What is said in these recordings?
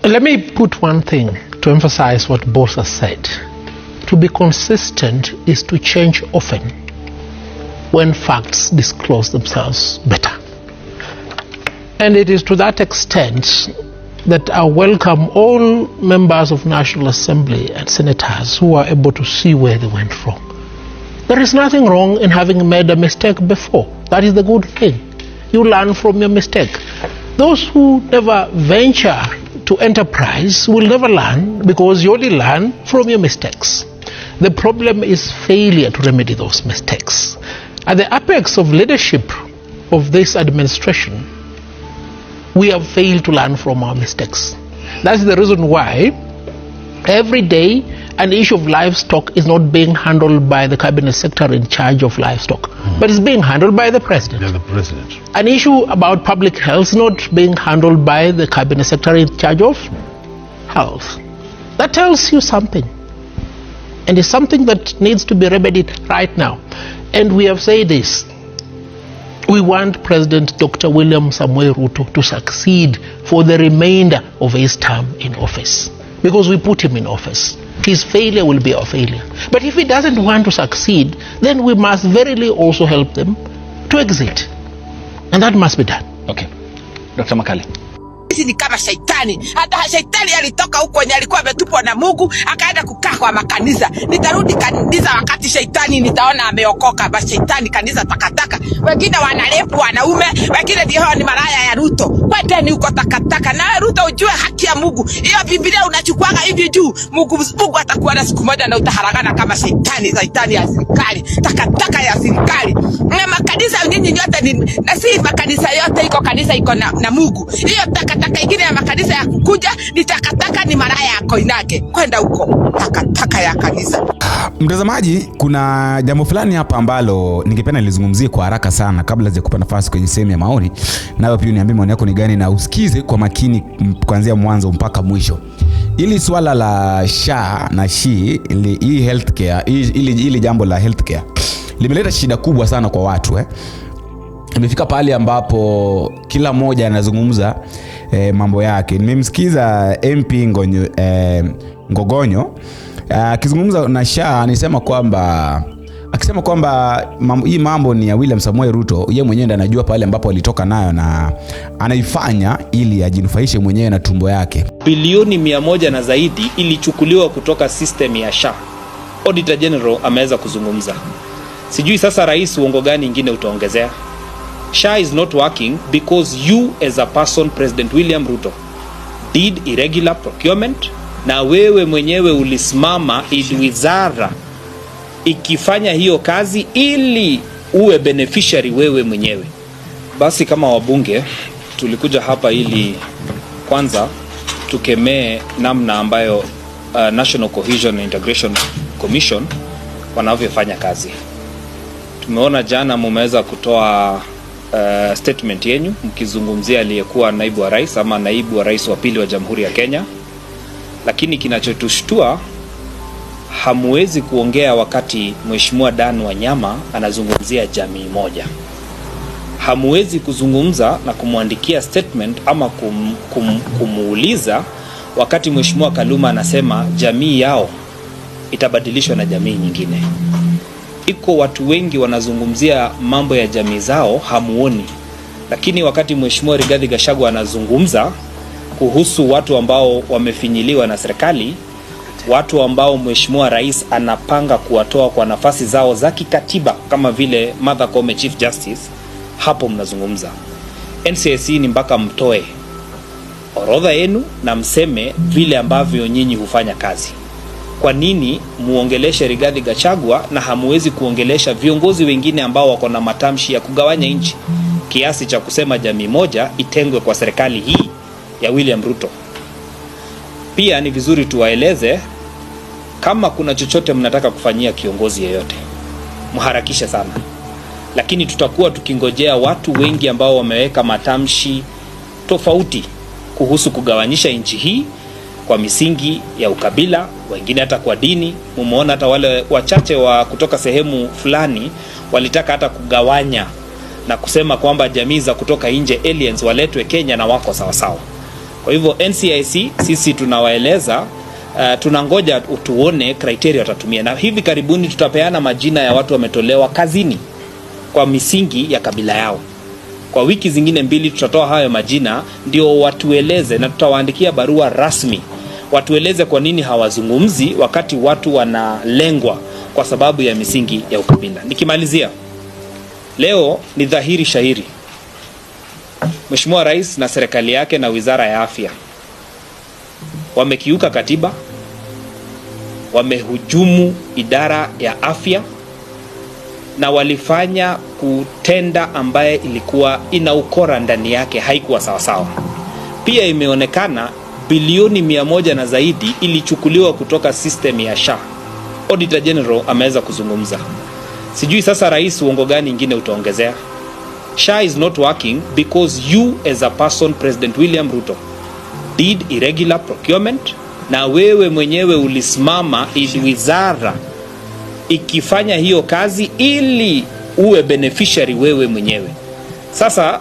Let me put one thing to emphasize what both have said. To be consistent is to change often when facts disclose themselves better. And it is to that extent that I welcome all members of National Assembly and senators who are able to see where they went wrong. There is nothing wrong in having made a mistake before. That is the good thing. You learn from your mistake. Those who never venture to enterprise will never learn, because you only learn from your mistakes. The problem is failure to remedy those mistakes. At the apex of leadership of this administration, we have failed to learn from our mistakes. That's the reason why every day an issue of livestock is not being handled by the cabinet secretary in charge of livestock, but it's being handled by the president. Yeah, the president. An issue about public health is not being handled by the cabinet secretary in charge of health. That tells you something. And it's something that needs to be remedied right now. And we have said this. We want President Dr. William Samoei Ruto to succeed for the remainder of his term in office, because we put him in office. His failure will be our failure. But if he doesn't want to succeed, then we must verily also help them to exit. And that must be done. Okay. Dr. Makali. Sisi ni kama shaitani. Hata shaitani alitoka huko wenye alikuwa ametupwa na Mungu akaenda kukaa kwa makanisa. Nitarudi kanisa wakati shaitani nitaona ameokoka. Basi shaitani kanisa takataka. Wengine wanalepu wanaume, wengine ndio ni maraya ya Ruto. Kwendeni huko takataka. Na Ruto ujue haki ya Mungu. Hiyo Biblia unachukuaga hivi juu. Mungu atakuwa na siku moja na utaharagana kama shaitani ya serikali. Takataka ya serikali. Na makanisa nyinyi yote ni na si makanisa yote iko kanisa iko na Mungu. Hiyo takataka ingine ya makanisa ya kukuja ni takataka, ni maraya ya Koinake. Kwenda huko takataka ya kanisa. Mtazamaji, kuna jambo fulani hapa ambalo ningependa nilizungumzie kwa haraka sana kabla ya kukupa nafasi kwenye sehemu ya maoni. Nawe pia niambie maoni yako ni gani na usikize kwa makini kuanzia mwanzo mpaka mwisho. Ili swala la SHA na hii healthcare, ili jambo la healthcare limeleta shida kubwa sana kwa watu Imefika pale ambapo kila mmoja anazungumza mambo yake. Nimemsikiza MP Ngogonyo akizungumza na SHA, akisema kwamba hii mambo ni ya William Samoei Ruto. Yeye mwenyewe ndiye anajua pale ambapo alitoka nayo na anaifanya ili ajinufaishe mwenyewe na tumbo yake. Bilioni 100 na zaidi ilichukuliwa kutoka system ya SHA. Auditor General ameweza kuzungumza. Sijui sasa rais uongo gani ingine utaongezea. SHA is not working because you as a person, President William Ruto, did irregular procurement, na wewe mwenyewe ulisimama wizara ikifanya hiyo kazi ili uwe beneficiary wewe mwenyewe. Basi kama wabunge tulikuja hapa ili kwanza tukemee namna ambayo National Cohesion and Integration Commission wanavyofanya kazi. Tumeona jana mmeweza kutoa statement yenu mkizungumzia aliyekuwa naibu wa rais ama naibu wa rais wa pili wa Jamhuri ya Kenya, lakini kinachotushtua hamwezi kuongea wakati Mheshimiwa Dan Wanyama anazungumzia jamii moja. Hamwezi kuzungumza na kumwandikia statement ama kumuuliza wakati Mheshimiwa Kaluma anasema jamii yao itabadilishwa na jamii nyingine. Iko watu wengi wanazungumzia mambo ya jamii zao hamuoni, lakini wakati Mheshimiwa Rigathi Gachagua anazungumza kuhusu watu ambao wamefinyiliwa na serikali, watu ambao Mheshimiwa Rais anapanga kuwatoa kwa nafasi zao za kikatiba kama vile Martha Koome Chief Justice, hapo mnazungumza. NCIC ni mpaka mtoe orodha yenu na mseme vile ambavyo nyinyi hufanya kazi. Kwa nini muongeleshe Rigathi Gachagua na hamuwezi kuongelesha viongozi wengine ambao wako na matamshi ya kugawanya nchi kiasi cha kusema jamii moja itengwe kwa serikali hii ya William Ruto? Pia ni vizuri tuwaeleze kama kuna chochote mnataka kufanyia kiongozi yeyote, mharakishe sana. Lakini tutakuwa tukingojea watu wengi ambao wameweka matamshi tofauti kuhusu kugawanyisha nchi hii kwa misingi ya ukabila, wengine hata kwa dini. Mumeona hata wale wachache wa kutoka sehemu fulani walitaka hata kugawanya na kusema kwamba jamii za kutoka nje aliens waletwe Kenya na wako sawa sawa. Kwa hivyo NCIC sisi tunawaeleza tunangoja tuone criteria watatumia, na hivi karibuni tutapeana majina ya watu wametolewa kazini kwa misingi ya kabila yao. Kwa wiki zingine 2 tutatoa hayo majina, ndio watueleze, na tutawaandikia barua rasmi watueleze kwa nini hawazungumzi wakati watu wanalengwa kwa sababu ya misingi ya ukabila. Nikimalizia, leo ni dhahiri shahiri Mheshimiwa Rais na serikali yake na Wizara ya Afya wamekiuka katiba, wamehujumu idara ya afya, na walifanya kutenda ambaye ilikuwa ina ukora ndani yake, haikuwa sawasawa. Pia imeonekana bilioni 100 na zaidi ilichukuliwa kutoka system ya SHA. Auditor General ameweza kuzungumza. Sijui sasa rais uongo gani ingine utaongezea. SHA is not working because you as a person, President William Ruto, did irregular procurement, na wewe mwenyewe ulisimama ili wizara ikifanya hiyo kazi ili uwe beneficiary wewe mwenyewe. Sasa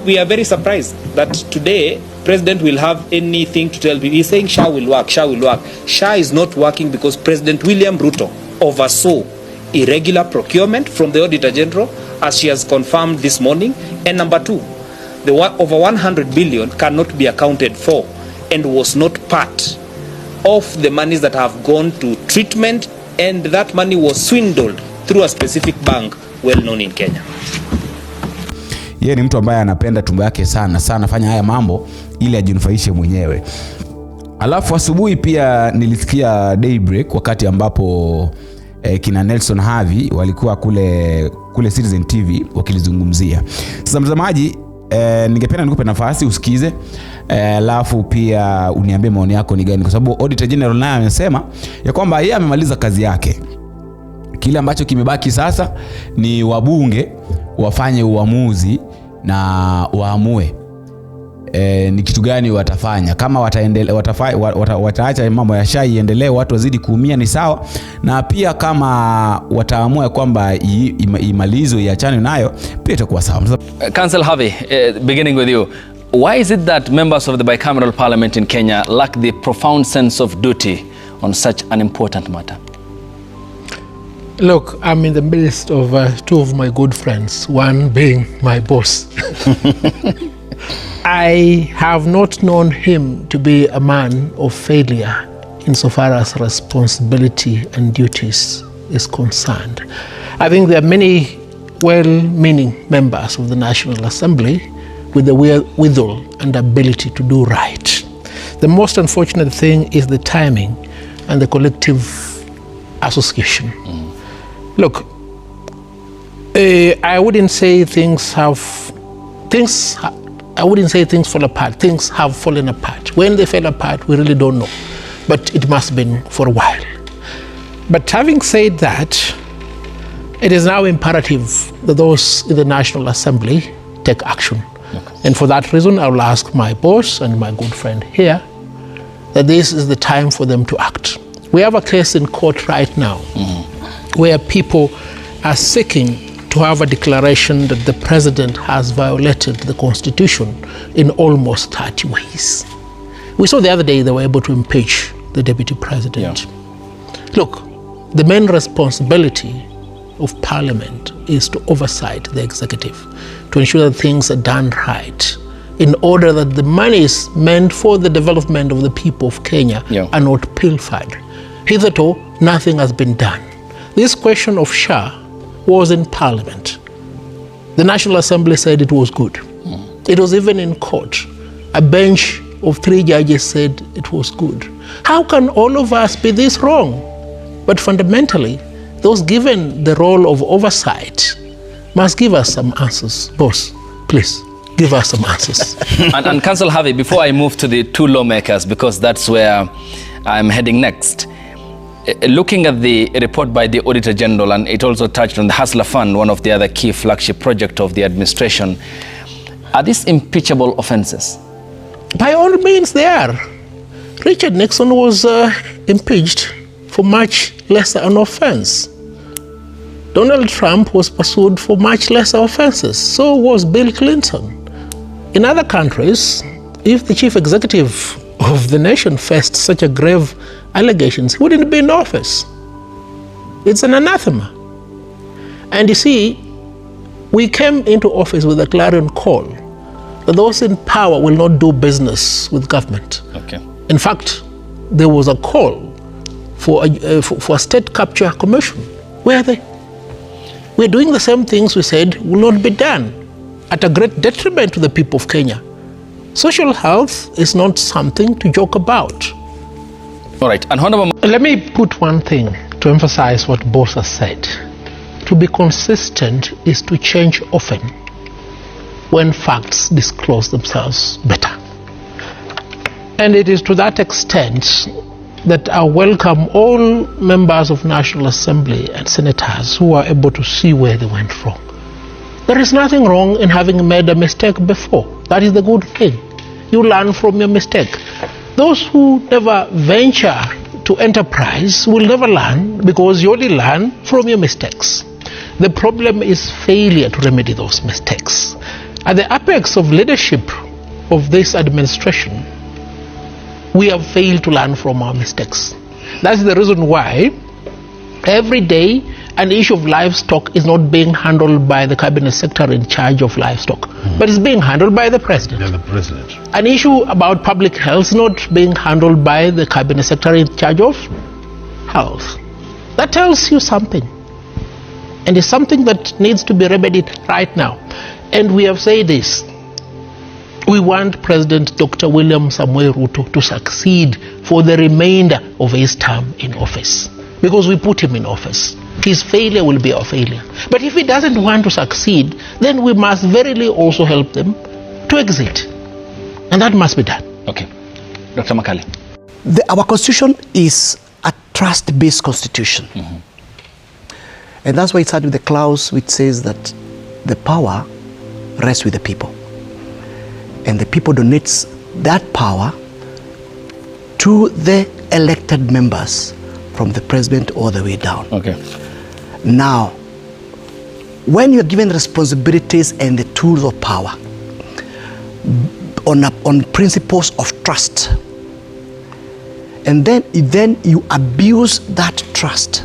we are very surprised that today President will have anything to tell people. He's saying SHA will work, SHA will work. SHA is not working because President William Ruto oversaw irregular procurement from the Auditor General, as she has confirmed this morning. And number 2, the over 100 billion cannot be accounted for and was not part of the monies that have gone to treatment, and that money was swindled through a specific bank well known in Kenya. Yeye ni mtu ambaye anapenda tumbo yake sana sana, fanya haya mambo ili ajinufaishe mwenyewe. Alafu asubuhi pia nilisikia Daybreak wakati ambapo kina Nelson Havi walikuwa kule Citizen TV wakilizungumzia. Sasa mtazamaji, ningependa nikupe nafasi usikize, alafu pia uniambie maoni yako ni gani, kwa sababu Auditor General naye amesema ya kwamba yeye amemaliza kazi yake. Kile ambacho kimebaki sasa ni wabunge wafanye uamuzi na waamue ni kitu gani watafanya. Kama wataacha mambo ya SHA iendelee, watu wazidi kuumia, ni sawa, na pia kama wataamua kwamba imalizo iachane nayo, pia itakuwa sawa. Council Havi, beginning with you, why is it that members of the bicameral parliament in Kenya lack the profound sense of duty on such an important matter? Look, I'm in the midst of 2 of my good friends, one being my boss. I have not known him to be a man of failure insofar as responsibility and duties is concerned. I think there are many well-meaning members of the National Assembly with the wherewithal and ability to do right. The most unfortunate thing is the timing and the collective association. Look, I wouldn't say things fall apart. Things have fallen apart. When they fell apart, we really don't know. But it must have been for a while. But having said that, it is now imperative that those in the National Assembly take action. Okay. And for that reason, I will ask my boss and my good friend here that this is the time for them to act. We have a case in court right now where people are seeking to have a declaration that the president has violated the Constitution in almost 30 ways. We saw the other day they were able to impeach the deputy president. Yeah. Look, the main responsibility of Parliament is to oversight the executive, to ensure that things are done right, in order that the monies meant for the development of the people of Kenya are not pilfered. Hitherto, nothing has been done. This question of SHA was in Parliament. The National Assembly said it was good. It was even in court. A bench of 3 judges said it was good. How can all of us be this wrong? But fundamentally, those given the role of oversight must give us some answers. Boss, please, give us some answers. and Council Havi, before I move to the 2 lawmakers, because that's where I'm heading next, looking at the report by the Auditor General, and it also touched on the Hustler Fund, one of the other key flagship projects of the administration, are these impeachable offenses? By all means, they are. Richard Nixon was impeached for much lesser an offense. Donald Trump was pursued for much lesser offenses. So was Bill Clinton. In other countries, if the chief executive of the nation faced such a grave allegations, he wouldn't be in office. It's an anathema. And you see, we came into office with a clarion call that those in power will not do business with government. Okay. In fact, there was a call for a state capture commission. Where are they? We're doing the same things we said will not be done, at a great detriment to the people of Kenya. Social health is not something to joke about. All right. And Honorable, let me put one thing to emphasize what both have said. To be consistent is to change often when facts disclose themselves better. And it is to that extent that I welcome all members of National Assembly and senators who are able to see where they went wrong. There is nothing wrong in having made a mistake before. That is the good thing. You learn from your mistake. Those who never venture to enterprise will never learn, because you only learn from your mistakes. The problem is failure to remedy those mistakes. At the apex of leadership of this administration, we have failed to learn from our mistakes. That's the reason why every day an issue of livestock is not being handled by the cabinet secretary in charge of livestock, but it's being handled by the president. Yeah, the president. An issue about public health is not being handled by the cabinet secretary in charge of health. That tells you something. And it's something that needs to be remedied right now. And we have said this. We want President Dr. William Samoei Ruto to succeed for the remainder of his term in office, because we put him in office. His failure will be our failure. But if he doesn't want to succeed, then we must verily also help them to exit. And that must be done. okay. Dr. Makali. Our constitution is a trust-based constitution. And that's why it starts with the clause which says that the power rests with the people. And the people donates that power to the elected members from the president all the way down. Okay. Now, when you're given responsibilities and the tools of power on principles of trust, and then you abuse that trust,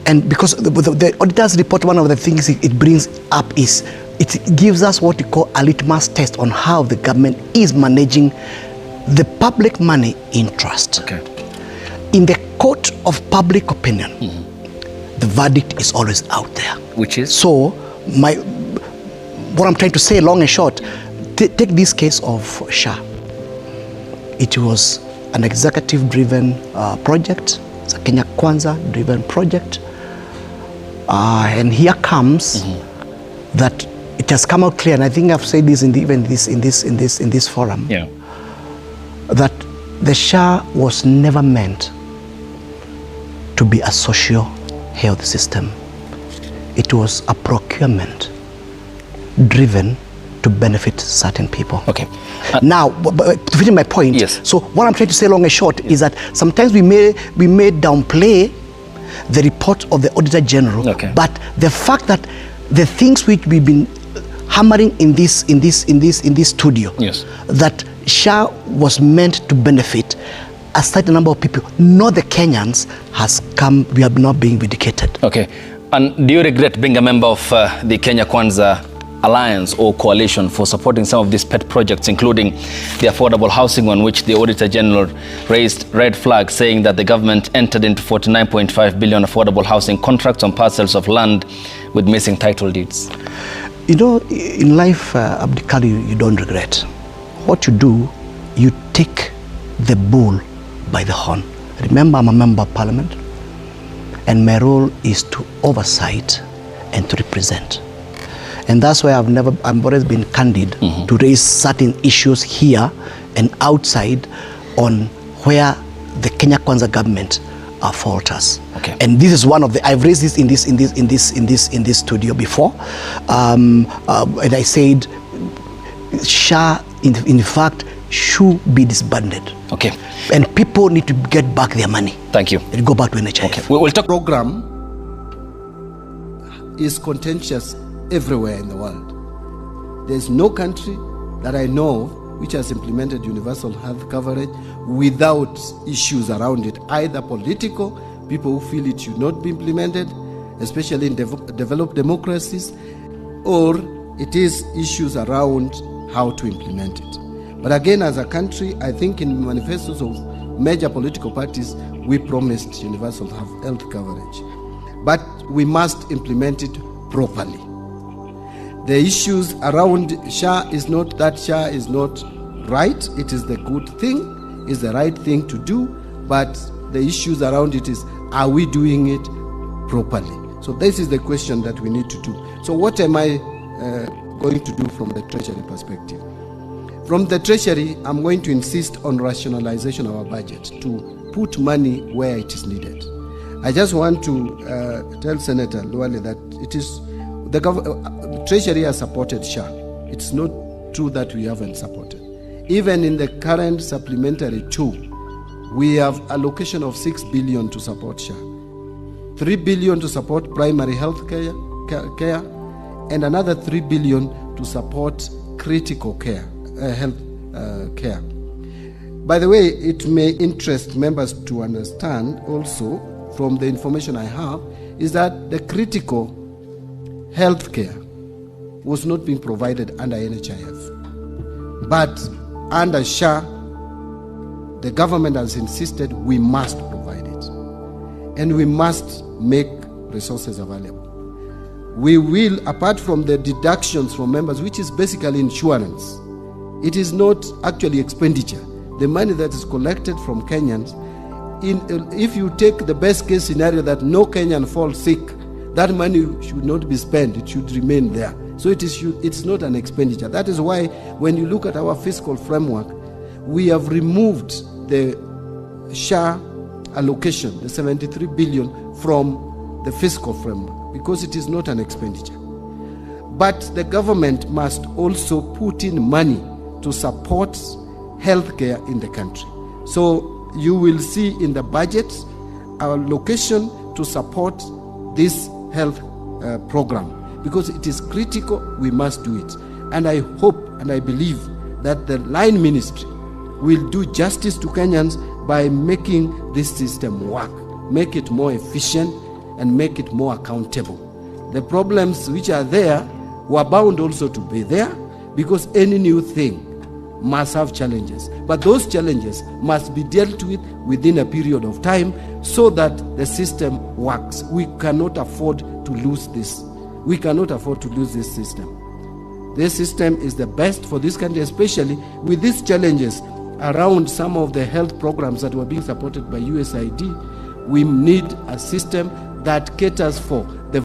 and because the auditor's report, one of the things it brings up is it gives us what we call a litmus test on how the government is managing the public money in trust. Okay. In the court of public opinion, the verdict is always out there. Which is? So, what I'm trying to say, long and short, take this case of SHA. It was an executive-driven project. It's a Kenya Kwanza-driven project, and here comes that it has come out clear, and I think I've said this in this forum. Yeah. That the SHA was never meant to be a social health system. It was a procurement driven to benefit certain people. Okay. Now, but to finish my point, yes. So what I'm trying to say long and short is that sometimes we may downplay the report of the Auditor General, okay. But the fact that the things which we've been hammering in this studio, yes. that SHA was meant to benefit a certain number of people, not the Kenyans, has come, we are not being vindicated. Okay. And do you regret being a member of the Kenya Kwanza Alliance or coalition for supporting some of these pet projects, including the affordable housing one, which the Auditor General raised red flags, saying that the government entered into 49.5 billion affordable housing contracts on parcels of land with missing title deeds? You know, in life, Abdikali, you don't regret. What you do, you take the bull by the horn. Remember, I'm a member of Parliament, and my role is to oversight and to represent. And that's why I've always been candid to raise certain issues here and outside on where the Kenya Kwanza government falters. Okay. And this is one of the, I've raised this in this studio before, and I said SHA in fact should be disbanded. Okay. And people need to get back their money. Thank you. And go back to NHIF. Okay. We'll talk. Program is contentious everywhere in the world. There's no country that I know of which has implemented universal health coverage without issues around it, either political, people who feel it should not be implemented, especially in developed democracies, or it is issues around how to implement it. But again, as a country, I think in manifestos of major political parties, we promised universal health coverage. But we must implement it properly. The issues around SHA is not that SHA is not right. It is the good thing, it's the right thing to do, but the issues around it is, are we doing it properly? So this is the question that we need to do. So what am I going to do from the Treasury perspective? From the Treasury, I'm going to insist on rationalization of our budget to put money where it is needed. I just want to tell Senator Luale that it is the Treasury has supported SHA. It's not true that we haven't supported. Even in the current supplementary 2, we have allocation of 6 billion to support SHA, 3 billion to support primary health care, and another 3 billion to support critical care, health care. By the way, it may interest members to understand also from the information I have is that the critical health care was not being provided under NHIF. But under SHA, the government has insisted we must provide it. And we must make resources available. We will, apart from the deductions from members, which is basically insurance, it is not actually expenditure. The money that is collected from Kenyans, if you take the best case scenario that no Kenyan falls sick, that money should not be spent, it should remain there. So it's not an expenditure. That is why when you look at our fiscal framework, we have removed the SHA allocation, the 73 billion, from the fiscal framework because it is not an expenditure. But the government must also put in money to support healthcare in the country. So you will see in the budget our allocation to support this health program because it is critical. We must do it. And I hope and I believe that the line ministry will do justice to Kenyans by making this system work, make it more efficient and make it more accountable. The problems which are there were bound also to be there because any new thing must have challenges. But those challenges must be dealt with within a period of time so that the system works. We cannot afford to lose this. We cannot afford to lose this system. This system is the best for this country, especially with these challenges around some of the health programs that were being supported by USAID. We need a system that caters for